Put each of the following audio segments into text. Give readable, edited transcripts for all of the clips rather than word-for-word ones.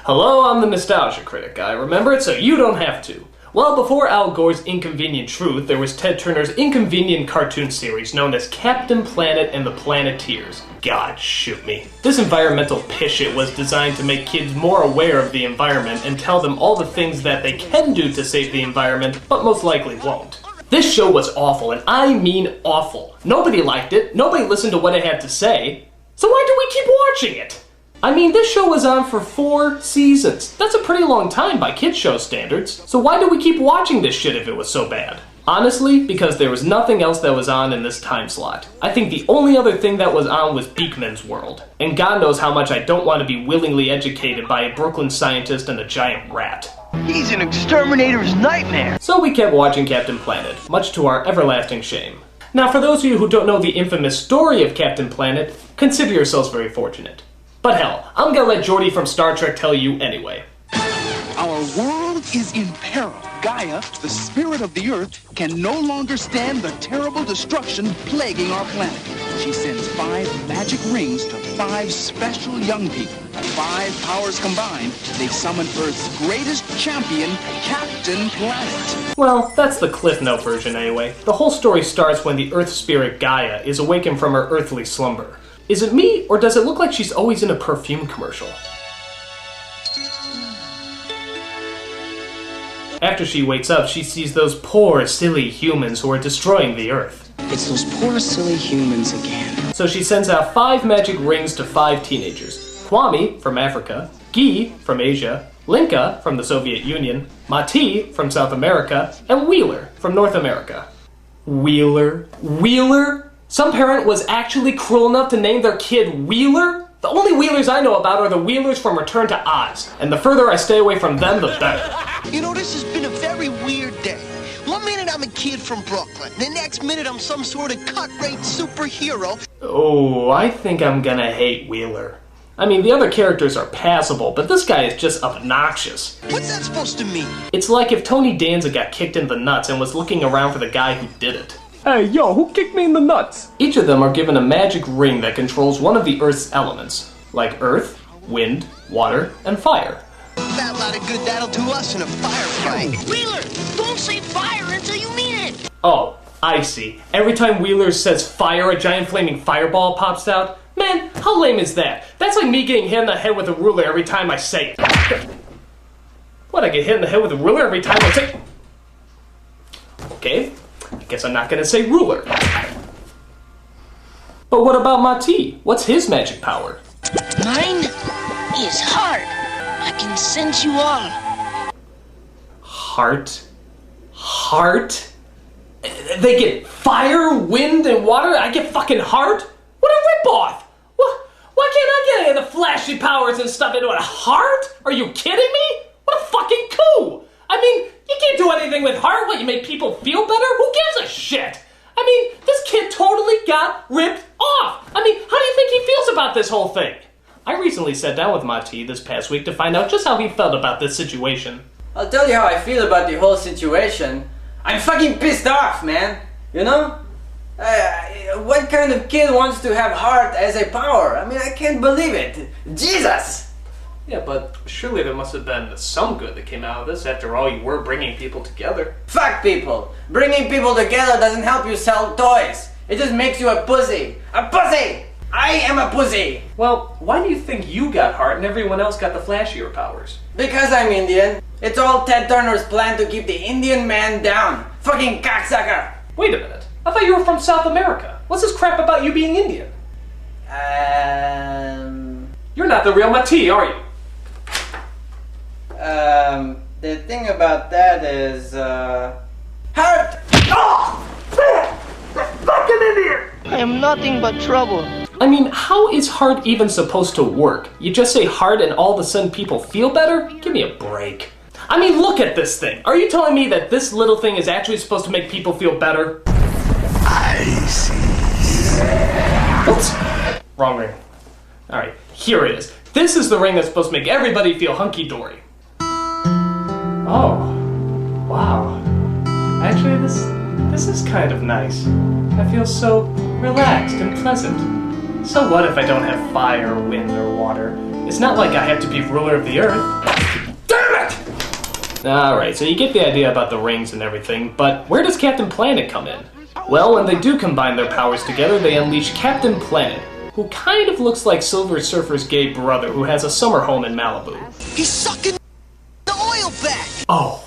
Hello, I'm the Nostalgia Critic. I remember it so you don't have to. Well, before Al Gore's Inconvenient Truth, there was Ted Turner's inconvenient cartoon series known as Kapitan Planeta and the Planeteers. God, shoot me. This environmental pishit was designed to make kids more aware of the environment and tell them all the things that they can do to save the environment, but most likely won't. This show was awful, and I mean awful. Nobody liked it, nobody listened to what it had to say, so why do we keep watching it? I mean, this show was on for 4 seasons. That's a pretty long time by kids' show standards. So why do we keep watching this shit if it was so bad? Honestly, because there was nothing else that was on in this time slot. I think the only other thing that was on was Beakman's World. And God knows how much I don't want to be willingly educated by a Brooklyn scientist and a giant rat. He's an exterminator's nightmare. So we kept watching Kapitan Planeta, much to our everlasting shame. Now, for those of you who don't know the infamous story of Kapitan Planeta, consider yourselves very fortunate. But hell, I'm gonna let Geordi from Star Trek tell you anyway. Our world is in peril. Gaia, the spirit of the Earth, can no longer stand the terrible destruction plaguing our planet. She sends 5 magic rings to 5 special young people. 5 powers combined, they summon Earth's greatest champion, Kapitan Planeta. Well, that's the Cliff Note version anyway. The whole story starts when the Earth spirit Gaia is awakened from her earthly slumber. Is it me, or does it look like she's always in a perfume commercial? After she wakes up, she sees those poor, silly humans who are destroying the Earth. It's those poor, silly humans again. So she sends out 5 magic rings to 5 teenagers. Kwame from Africa, Guy from Asia, Linka from the Soviet Union, Mati from South America, and Wheeler from North America. Wheeler? Wheeler? Some parent was actually cruel enough to name their kid Wheeler? The only Wheelers I know about are the Wheelers from Return to Oz, and the further I stay away from them, the better. You know, this has been a very weird day. One minute I'm a kid from Brooklyn, the next minute I'm some sort of cut-rate superhero. Oh, I think I'm gonna hate Wheeler. I mean, the other characters are passable, but this guy is just obnoxious. What's that supposed to mean? It's like if Tony Danza got kicked in the nuts and was looking around for the guy who did it. Hey, yo, who kicked me in the nuts? Each of them are given a magic ring that controls one of the Earth's elements, like earth, wind, water, and fire. That lot of good that'll do us in a firefight. Wheeler, don't say fire until you mean it. Oh, I see. Every time Wheeler says fire, a giant flaming fireball pops out? Man, how lame is that? That's like me getting hit in the head with a ruler every time I say it. What, I get hit in the head with a ruler every time I say... Okay. I guess I'm not gonna say ruler. But what about Mati? What's his magic power? Mine is heart. I can sense you all. Heart? Heart? They get fire, wind, and water? I get fucking heart? What a ripoff! What? Why can't I get any of the flashy powers and stuff into a heart? Are you kidding me? What a fucking coup! I mean, you can't do anything with heart. What, you make people feel better? Who gives a shit? I mean, this kid totally got ripped off. I mean, how do you think he feels about this whole thing? I recently sat down with Mati this past week to find out just how he felt about this situation. I'll tell you how I feel about the whole situation. I'm fucking pissed off, man. You know? What kind of kid wants to have heart as a power? I mean, I can't believe it. Jesus! Yeah, but surely there must have been some good that came out of this. After all, you were bringing people together. Fuck people! Bringing people together doesn't help you sell toys. It just makes you a pussy. A pussy! I am a pussy! Well, why do you think you got heart and everyone else got the flashier powers? Because I'm Indian. It's all Ted Turner's plan to keep the Indian man down. Fucking cocksucker! Wait a minute. I thought you were from South America. What's this crap about you being Indian? You're not the real Mati, are you? The thing about that is, heart! Oh! Fucking idiot! I am nothing but trouble. I mean, how is heart even supposed to work? You just say heart and all of a sudden people feel better? Give me a break. I mean, look at this thing. Are you telling me that this little thing is actually supposed to make people feel better? I see. What? Wrong ring. Alright, here it is. This is the ring that's supposed to make everybody feel hunky-dory. Oh, wow. Actually, this is kind of nice. I feel so relaxed and pleasant. So what if I don't have fire, wind, or water? It's not like I have to be ruler of the Earth. Damn it! Alright, so you get the idea about the rings and everything, but where does Captain Planet come in? Well, when they do combine their powers together, they unleash Captain Planet, who kind of looks like Silver Surfer's gay brother who has a summer home in Malibu. He's sucking the oil back! Oh.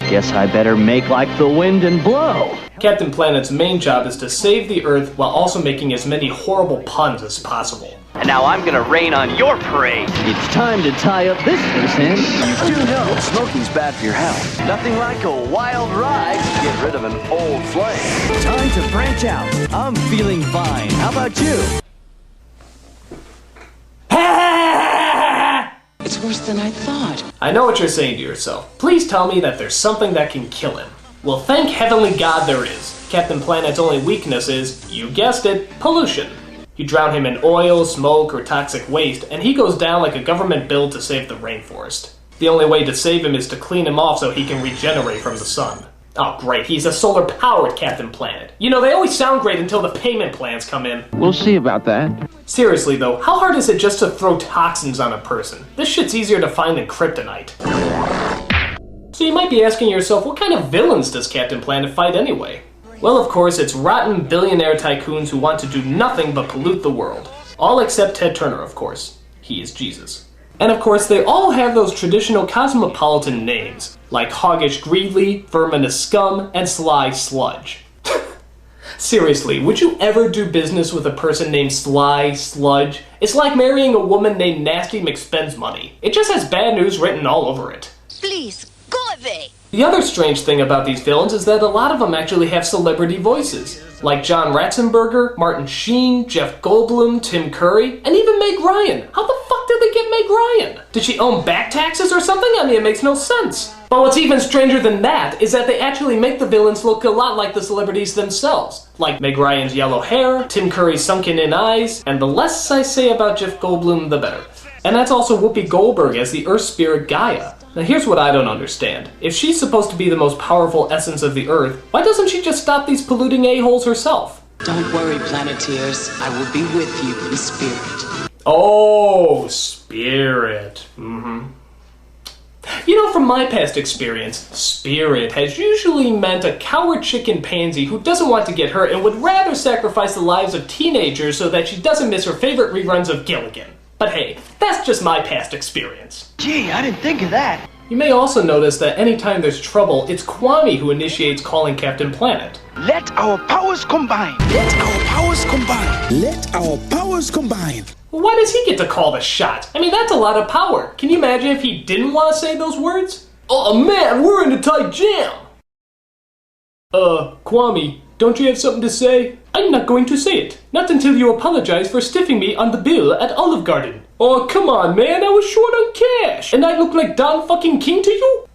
Guess I better make like the wind and blow. Captain Planet's main job is to save the Earth while also making as many horrible puns as possible. And now I'm gonna rain on your parade. It's time to tie up this loose end. You do know smoking's bad for your health. Nothing like a wild ride to get rid of an old flame. Time to branch out. I'm feeling fine. How about you? It's worse than I thought. I know what you're saying to yourself. Please tell me that there's something that can kill him. Well, thank heavenly God there is. Captain Planet's only weakness is, you guessed it, pollution. You drown him in oil, smoke, or toxic waste, and he goes down like a government bill to save the rainforest. The only way to save him is to clean him off so he can regenerate from the sun. Oh great, he's a solar-powered Captain Planet. You know, they always sound great until the payment plans come in. We'll see about that. Seriously though, how hard is it just to throw toxins on a person? This shit's easier to find than kryptonite. So you might be asking yourself, what kind of villains does Captain Planet fight anyway? Well, of course, it's rotten billionaire tycoons who want to do nothing but pollute the world. All except Ted Turner, of course. He is Jesus. And of course, they all have those traditional cosmopolitan names, like Hoggish Greedly, Verminous Scum, and Sly Sludge. Seriously, would you ever do business with a person named Sly Sludge? It's like marrying a woman named Nasty McSpends-Money. It just has bad news written all over it. Please, go away. The other strange thing about these villains is that a lot of them actually have celebrity voices, like John Ratzenberger, Martin Sheen, Jeff Goldblum, Tim Curry, and even Meg Ryan. How the fuck did they get Meg Ryan? Did she own back taxes or something? I mean, it makes no sense. But what's even stranger than that is that they actually make the villains look a lot like the celebrities themselves. Like Meg Ryan's yellow hair, Tim Curry's sunken-in eyes, and the less I say about Jeff Goldblum, the better. And that's also Whoopi Goldberg as the Earth Spirit Gaia. Now here's what I don't understand. If she's supposed to be the most powerful essence of the Earth, why doesn't she just stop these polluting a-holes herself? Don't worry, Planeteers. I will be with you in spirit. Oh, spirit. You know, from my past experience, spirit has usually meant a coward chicken pansy who doesn't want to get hurt and would rather sacrifice the lives of teenagers so that she doesn't miss her favorite reruns of Gilligan. But hey, that's just my past experience. Gee, I didn't think of that. You may also notice that anytime there's trouble, it's Kwame who initiates calling Captain Planet. Let our powers combine. Let our powers combine. Let our powers combine. Well, why does he get to call the shot? I mean, that's a lot of power. Can you imagine if he didn't want to say those words? Oh man, we're in a tight jam! Kwame, don't you have something to say? I'm not going to say it. Not until you apologize for stiffing me on the bill at Olive Garden. Oh, come on, man, I was short on cash. And I look like Don fucking King to you?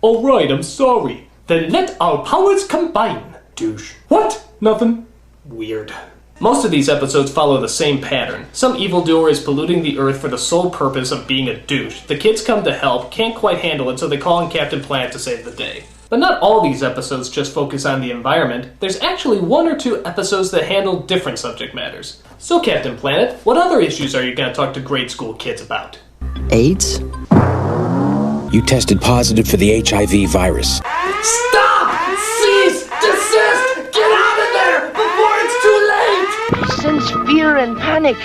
Alright, I'm sorry. Then let our powers combine, douche. What? Nothing. Weird. Most of these episodes follow the same pattern. Some evildoer is polluting the Earth for the sole purpose of being a douche. The kids come to help, can't quite handle it, so they call in Captain Planet to save the day. But not all these episodes just focus on the environment. There's actually one or two episodes that handle different subject matters. So Captain Planet, what other issues are you going to talk to grade school kids about? AIDS? You tested positive for the HIV virus. Stop! Cease! Desist! Get out of there before it's too late! He sends fear and panic.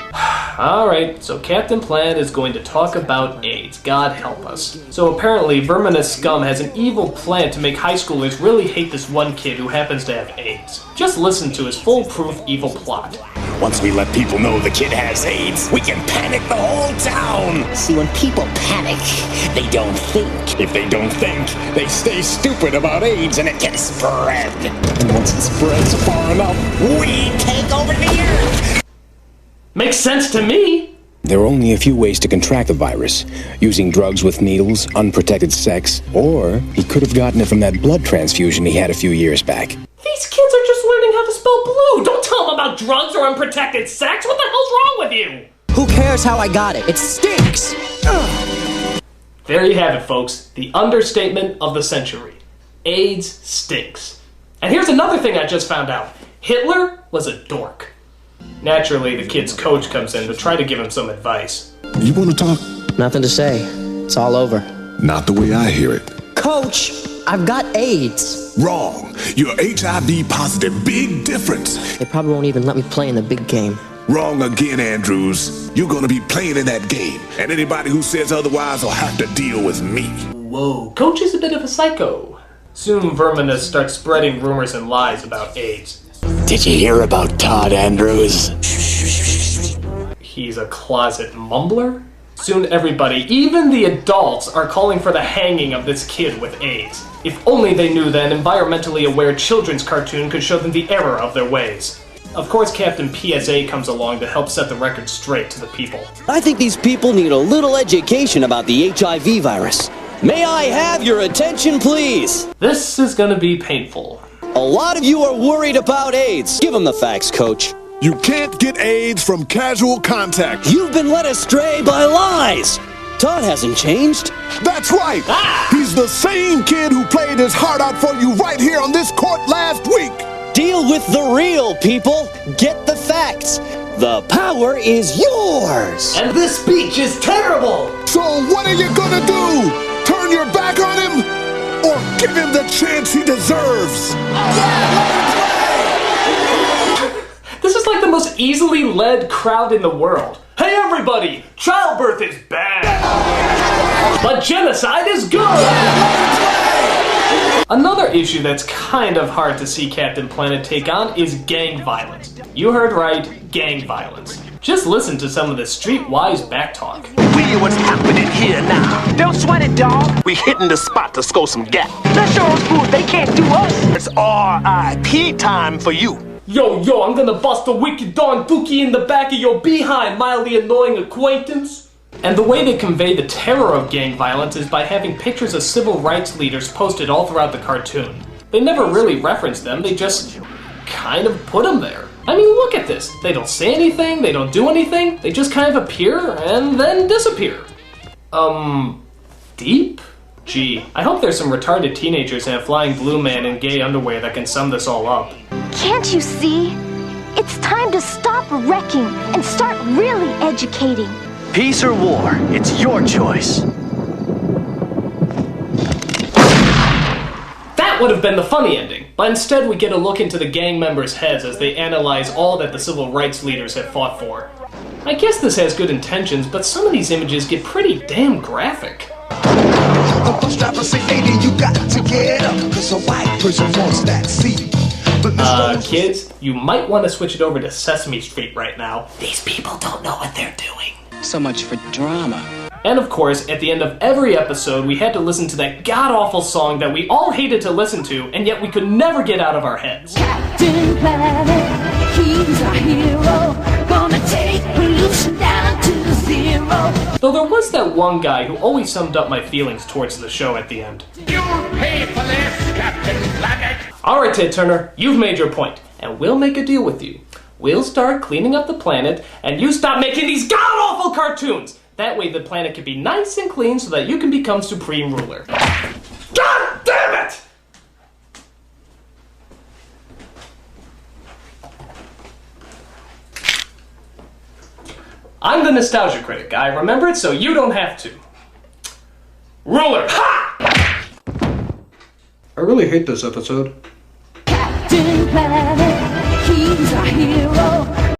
Alright, so Captain Planet is going to talk about AIDS. God help us. So apparently, Verminous Scum has an evil plan to make high schoolers really hate this one kid who happens to have AIDS. Just listen to his foolproof evil plot. Once we let people know the kid has AIDS, we can panic the whole town! See, when people panic, they don't think. If they don't think, they stay stupid about AIDS and it can spread. And once it spreads far enough, we take over the Earth! Makes sense to me! There are only a few ways to contract the virus. Using drugs with needles, unprotected sex, or he could have gotten it from that blood transfusion he had a few years back. These kids are just learning how to spell blue! Don't tell them about drugs or unprotected sex! What the hell's wrong with you? Who cares how I got it? It stinks! Ugh. There you have it, folks. The understatement of the century. AIDS stinks. And here's another thing I just found out. Hitler was a dork. Naturally, the kid's coach comes in to try to give him some advice. You want to talk? Nothing to say. It's all over. Not the way I hear it. Coach, I've got AIDS. Wrong. You're HIV positive. Big difference. They probably won't even let me play in the big game. Wrong again, Andrews. You're gonna be playing in that game, and anybody who says otherwise will have to deal with me. Whoa, Coach is a bit of a psycho. Soon Verminous starts spreading rumors and lies about AIDS. Did you hear about Todd Andrews? He's a closet mumbler? Soon everybody, even the adults, are calling for the hanging of this kid with AIDS. If only they knew that an environmentally aware children's cartoon could show them the error of their ways. Of course, Captain PSA comes along to help set the record straight to the people. I think these people need a little education about the HIV virus. May I have your attention, please? This is gonna be painful. A lot of you are worried about AIDS. Give them the facts, Coach. You can't get AIDS from casual contact. You've been led astray by lies. Todd hasn't changed. That's right. He's the same kid who played his heart out for you right here on this court last week. Deal with the real, people. Get the facts. The power is yours. And this speech is terrible. So what are you gonna do? Turn your back on him? Or give him the chance he deserves? This is like the most easily led crowd in the world. Hey everybody, childbirth is bad, but genocide is good! Another issue that's kind of hard to see Captain Planet take on is gang violence. You heard right, gang violence. Just listen to some of the streetwise backtalk. We hear what's happening here now. Don't sweat it, dog. We hitting the spot to score some gap. Let's show those fools they can't do us. It's R.I.P. time for you. Yo, I'm gonna bust a wicked darn dookie in the back of your behind, mildly annoying acquaintance. And the way they convey the terror of gang violence is by having pictures of civil rights leaders posted all throughout the cartoon. They never really reference them, they just kind of put them there. I mean, look at this. They don't say anything, they don't do anything, they just kind of appear and then disappear. Deep? Gee, I hope there's some retarded teenagers and a flying blue man in gay underwear that can sum this all up. Can't you see? It's time to stop wrecking and start really educating. Peace or war, it's your choice. That would have been the funny ending, but instead we get a look into the gang members' heads as they analyze all that the civil rights leaders have fought for. I guess this has good intentions, but some of these images get pretty damn graphic. The bus driver say, lady, you got to get up, 'cause a white person wants that seat. Kids, you might want to switch it over to Sesame Street right now. These people don't know what they're doing. So much for drama. And of course, at the end of every episode, we had to listen to that god-awful song that we all hated to listen to, and yet we could never get out of our heads. Captain Planet, he's our hero, gonna take pollution down to zero. Though there was that one guy who always summed up my feelings towards the show at the end. You'll pay for this, Captain Planet. Alright, Ted Turner, you've made your point, and we'll make a deal with you. We'll start cleaning up the planet, and you stop making these god-awful cartoons! That way the planet can be nice and clean so that you can become supreme ruler. God damn it! I'm the nostalgia critic. I remember it so you don't have to. Ruler! Ha! I really hate this episode. Captain Planet, he's our hero,